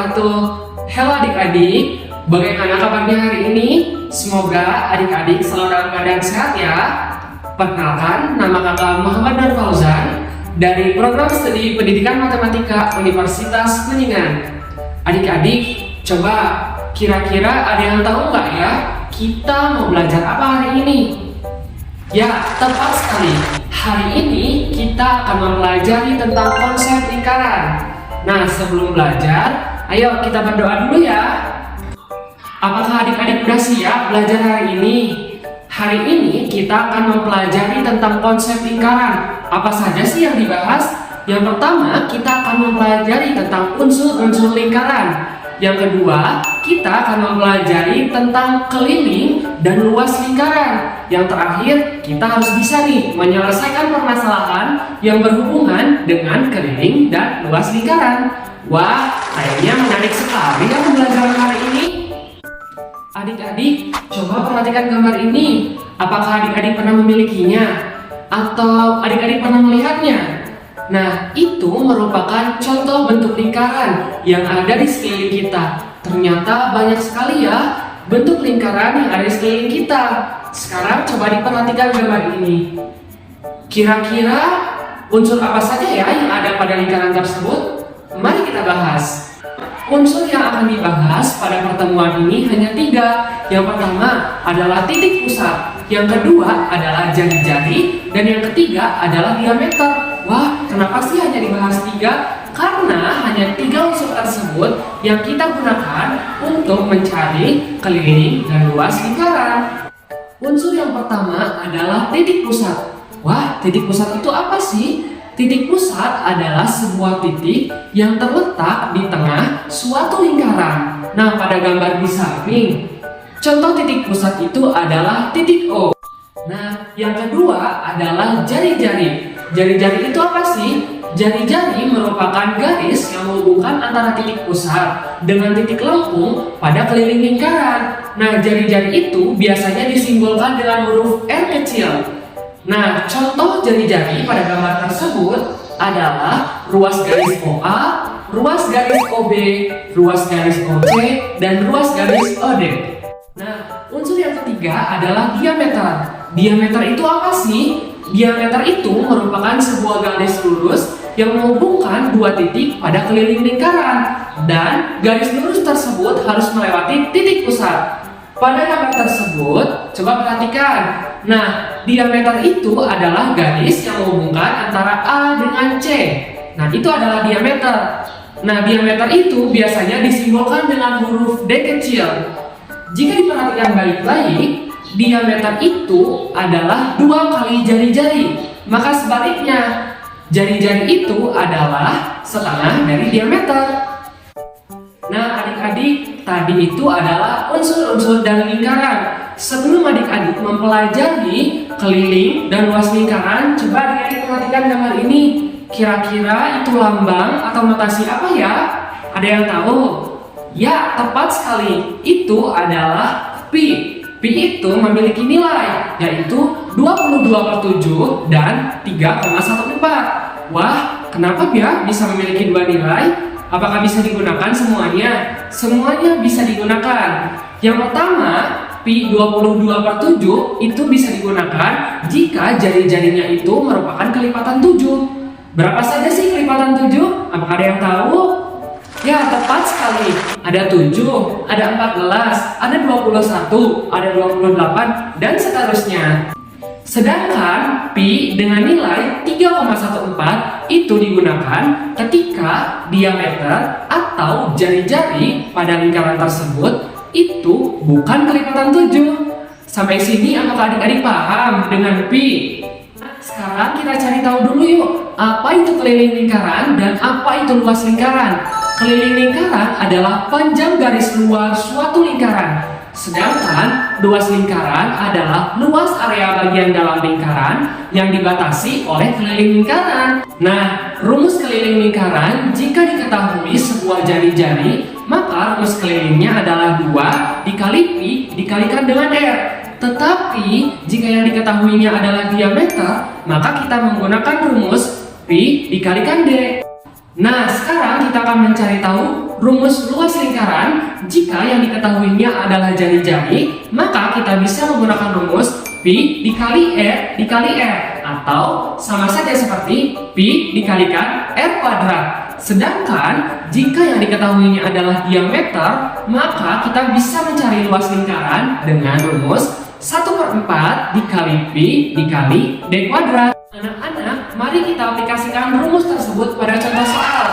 wabarakatuh. Halo adik-adik, bagaimana kabarnya hari ini? Semoga adik-adik selalu dalam keadaan sehat ya. Perkenalkan, nama kakak Muhammad Nur Fauzan dari Program Studi Pendidikan Matematika Universitas Kuningan. Adik-adik, coba kira-kira ada yang tahu nggak ya kita mau belajar apa hari ini? Ya, tepat sekali. Hari ini kita akan mempelajari tentang konsep lingkaran. Nah, sebelum belajar, ayo kita berdoa dulu ya. Apakah adik-adik sudah siap belajar hari ini? Hari ini kita akan mempelajari tentang konsep lingkaran. Apa saja sih yang dibahas? Yang pertama, kita akan mempelajari tentang unsur-unsur lingkaran. Yang kedua, kita akan mempelajari tentang keliling dan luas lingkaran. Yang terakhir, kita harus bisa nih menyelesaikan permasalahan yang berhubungan dengan keliling dan luas lingkaran. Wah, kayaknya menarik sekali ya pembelajaran hari ini. Adik-adik, coba perhatikan gambar ini. Apakah adik-adik pernah memilikinya? Atau adik-adik pernah melihatnya? Nah, itu merupakan contoh bentuk lingkaran yang ada di sekeliling kita. Ternyata banyak sekali ya bentuk lingkaran yang ada di sekeliling kita. Sekarang coba diperhatikan gambar ini. Kira-kira unsur apa saja ya yang ada pada lingkaran tersebut? Mari kita bahas. Unsur yang akan dibahas pada pertemuan ini hanya 3. Yang pertama adalah titik pusat, yang kedua adalah jari-jari, dan yang ketiga adalah diameter. Wah, kenapa sih hanya dibahas 3? Karena hanya 3 unsur tersebut yang kita gunakan untuk mencari keliling dan luas lingkaran. Unsur yang pertama adalah titik pusat. Wah, titik pusat itu apa sih? Titik pusat adalah sebuah titik yang terletak di tengah suatu lingkaran. Nah, pada gambar di samping, contoh titik pusat itu adalah titik O. Nah, yang kedua adalah jari-jari. Jari-jari itu apa sih? Jari-jari merupakan garis yang menghubungkan antara titik pusat dengan titik lengkung pada keliling lingkaran. Nah, jari-jari itu biasanya disimbolkan dengan huruf R kecil. Nah, contoh jari-jari pada gambar tersebut adalah ruas garis OA, ruas garis OB, ruas garis OC, dan ruas garis OD. Nah, unsur yang ketiga adalah diameter. Diameter itu apa sih? Diameter itu merupakan sebuah garis lurus yang menghubungkan 2 titik pada keliling lingkaran, dan garis lurus tersebut harus melewati titik pusat. Pada gambar tersebut, coba perhatikan. Nah, diameter itu adalah garis yang menghubungkan antara A dengan C. Nah, itu adalah diameter. Nah, diameter itu biasanya disimbolkan dengan huruf D kecil. Jika diperhatikan baik-baik, diameter itu adalah 2 kali jari-jari. Maka sebaliknya, jari-jari itu adalah setengah dari diameter. Nah, adik-adik, tadi itu adalah unsur-unsur dari lingkaran. Sebelum adik-adik mempelajari keliling dan luas lingkaran, coba adik-adik perhatikan gambar ini. Kira-kira itu lambang atau notasi apa ya? Ada yang tahu? Ya, tepat sekali. Itu adalah pi. Pi itu memiliki nilai, yaitu 22/7 dan 3,14. Wah, kenapa ya bisa memiliki 2 nilai? Apakah bisa digunakan semuanya? Semuanya bisa digunakan. Yang pertama, pi 22/7 itu bisa digunakan jika jari-jarinya itu merupakan kelipatan 7. Berapa saja sih kelipatan 7? Apakah ada yang tahu? Ya, tepat sekali. Ada 7, ada 14, ada 21, ada 28, dan seterusnya. Sedangkan pi dengan nilai 3,14 itu digunakan ketika diameter atau jari-jari pada lingkaran tersebut itu bukan kelipatan 7. Sampai sini apakah adik-adik paham dengan pi? Sekarang kita cari tahu dulu yuk, apa itu keliling lingkaran dan apa itu luas lingkaran. Keliling lingkaran adalah panjang garis luar suatu lingkaran. Sedangkan luas lingkaran adalah luas area bagian dalam lingkaran yang dibatasi oleh keliling lingkaran. Nah, rumus keliling lingkaran jika diketahui sebuah jari-jari, maka rumus kelilingnya adalah 2 dikali pi dikalikan dengan R. Tetapi jika yang diketahuinya adalah diameter, maka kita menggunakan rumus pi dikalikan D. Nah, sekarang kita akan mencari tahu rumus luas lingkaran, jika yang diketahuinya adalah jari-jari, maka kita bisa menggunakan rumus Pi dikali R dikali R, atau sama saja seperti Pi dikalikan R kuadrat. Sedangkan jika yang diketahuinya adalah diameter, maka kita bisa mencari luas lingkaran dengan rumus 1/4 dikali Pi dikali D kuadrat. Anak-anak, mari kita aplikasikan rumus tersebut pada contoh soal.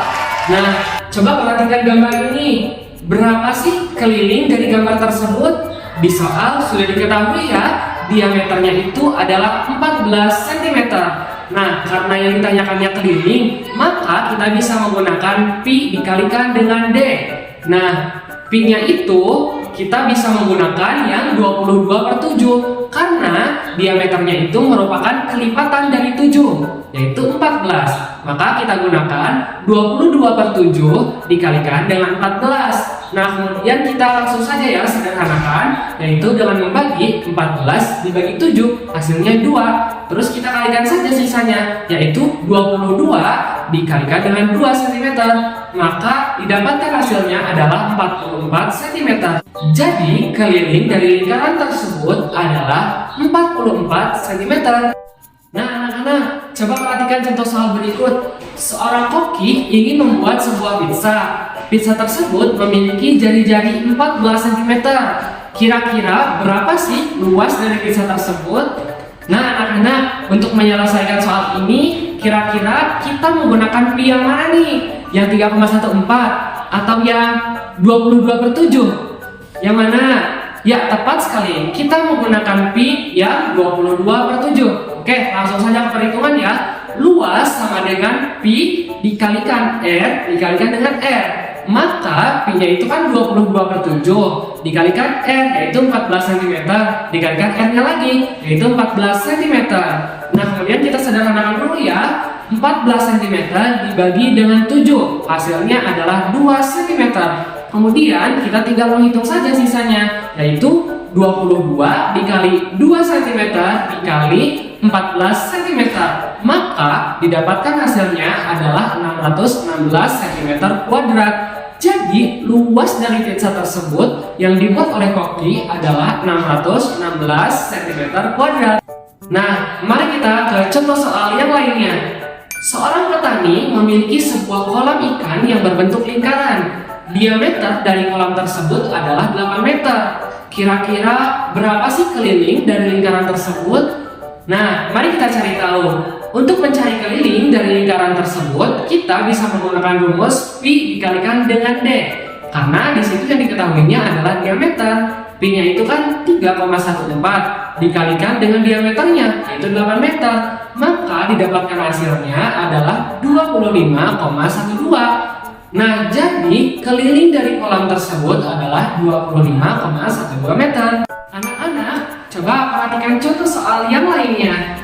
Nah, coba perhatikan gambar ini. Berapa sih keliling dari gambar tersebut? Di soal sudah diketahui ya, diameternya itu adalah 14 cm. Nah, karena yang ditanyakannya keliling, maka kita bisa menggunakan Pi dikalikan dengan D. Nah, Pi-nya itu kita bisa menggunakan yang 22/7 karena diameternya itu merupakan kelipatan dari 7, yaitu 14. Maka kita gunakan 22/7 dikalikan dengan 14. Nah, kemudian kita langsung saja ya sederhanakan, yaitu dengan membagi 14 dibagi 7, hasilnya 2. Terus kita kalikan saja sisanya, yaitu 22 dikalikan dengan 2 cm. Maka didapatkan hasilnya adalah 44 cm. Jadi keliling dari lingkaran tersebut adalah 44 cm. Nah, anak-anak, coba perhatikan contoh soal berikut. Seorang koki ingin membuat sebuah pizza. Pizza tersebut memiliki jari-jari 14 cm. Kira-kira berapa sih luas dari pizza tersebut? Nah, anak-anak, untuk menyelesaikan soal ini, kira-kira kita menggunakan Pi yang mana nih? Yang 3,14 atau yang 22/7? Yang mana? Ya, tepat sekali. Kita menggunakan Pi yang 22/7. Oke, langsung saja ke perhitungan ya. Luas sama dengan Pi dikalikan R dikalikan dengan R. Maka Pi-nya itu kan 22/7 dikalikan R, yaitu 14 cm, dikalikan R-nya lagi, yaitu 14 cm. Nah, kemudian kita sederhanakan dulu ya. 14 cm dibagi dengan 7, hasilnya adalah 2 cm. Kemudian kita tinggal menghitung saja sisanya, yaitu 22 dikali 2 cm dikali 14 cm. Maka didapatkan hasilnya adalah 616 cm kuadrat. Jadi luas dari pizza tersebut yang dibuat oleh koki adalah 616 cm kuadrat. Nah, mari kita ke contoh soal yang lainnya. Seorang petani memiliki sebuah kolam ikan yang berbentuk lingkaran. Diameter dari kolam tersebut adalah 8 meter. Kira-kira berapa sih keliling dari lingkaran tersebut? Nah, mari kita cari tahu. Untuk mencari keliling dari lingkaran tersebut, kita bisa menggunakan rumus Pi dikalikan dengan D. Karena di situ yang diketahuinya adalah diameter. Pi-nya itu kan 3,14 dikalikan dengan diameternya, yaitu 8 meter. Maka didapatkan hasilnya adalah 25,12. Nah, jadi keliling dari kolam tersebut adalah 25,12 meter. Anak-anak, coba perhatikan contoh soal yang lainnya.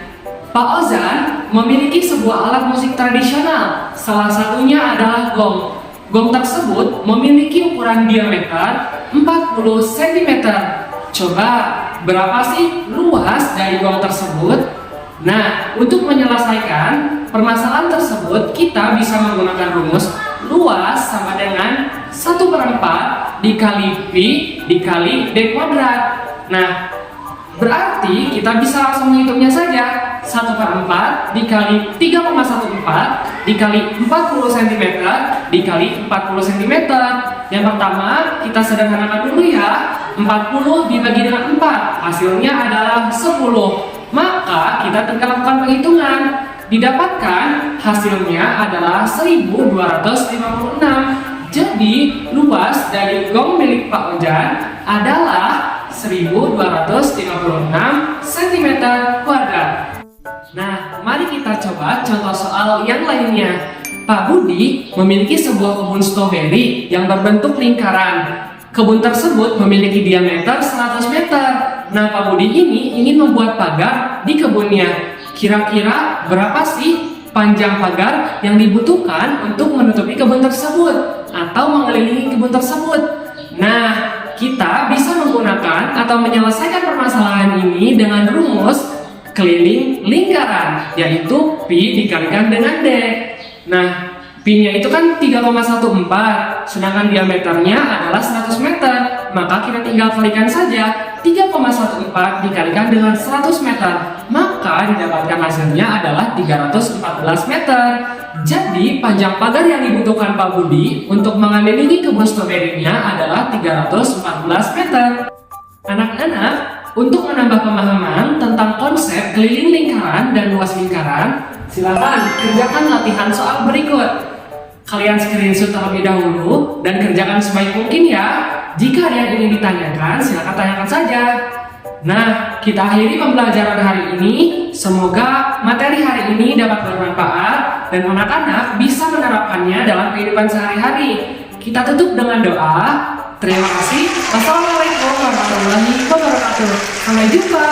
Pak Ozan memiliki sebuah alat musik tradisional. Salah satunya adalah gong. Gong tersebut memiliki ukuran diameter 40 cm. Coba berapa sih luas dari gong tersebut? Nah, untuk menyelesaikan permasalahan tersebut, kita bisa menggunakan rumus luas sama dengan 1/4 dikali Pi dikali D kuadrat. Nah, berarti kita bisa langsung menghitungnya saja. 1/4 dikali 3,14 dikali 40 cm dikali 40 cm. Yang pertama kita sederhanakan dulu ya. 40 dibagi dengan 4, hasilnya adalah 10. Maka kita tinggal lakukan penghitungan. Didapatkan hasilnya adalah 1256. Jadi luas dari gong milik Pak Ojan adalah 1256 cm kuadrat. Nah, mari kita coba contoh soal yang lainnya. Pak Budi memiliki sebuah kebun stroberi yang berbentuk lingkaran. Kebun tersebut memiliki diameter 100 meter. Nah, Pak Budi ini ingin membuat pagar di kebunnya. Kira-kira berapa sih panjang pagar yang dibutuhkan untuk menutupi kebun tersebut atau mengelilingi kebun tersebut? Nah, kita bisa menggunakan atau menyelesaikan permasalahan ini dengan rumus keliling lingkaran, yaitu Pi dikalikan dengan D. Nah, Pi-nya itu kan 3,14, sedangkan diameternya adalah 100 meter. Maka kita tinggal kalikan saja 3,14 dikalikan dengan 100 meter. Maka didapatkan hasilnya adalah 314 meter. Jadi panjang pagar yang dibutuhkan Pak Budi untuk mengelilingi kebun stroberinya adalah 314 meter. Anak-anak, untuk menambah pemahaman tentang konsep keliling lingkaran dan luas lingkaran, silakan kerjakan latihan soal berikut. Kalian screenshot terlebih dahulu dan kerjakan sebaik mungkin ya. Jika ada yang ingin ditanyakan, silakan tanyakan saja. Nah, kita akhiri pembelajaran hari ini. Semoga materi hari ini dapat bermanfaat dan anak-anak bisa menerapkannya dalam kehidupan sehari-hari. Kita tutup dengan doa. Terima kasih. Wassalamualaikum warahmatullahi wabarakatuh. Sampai jumpa.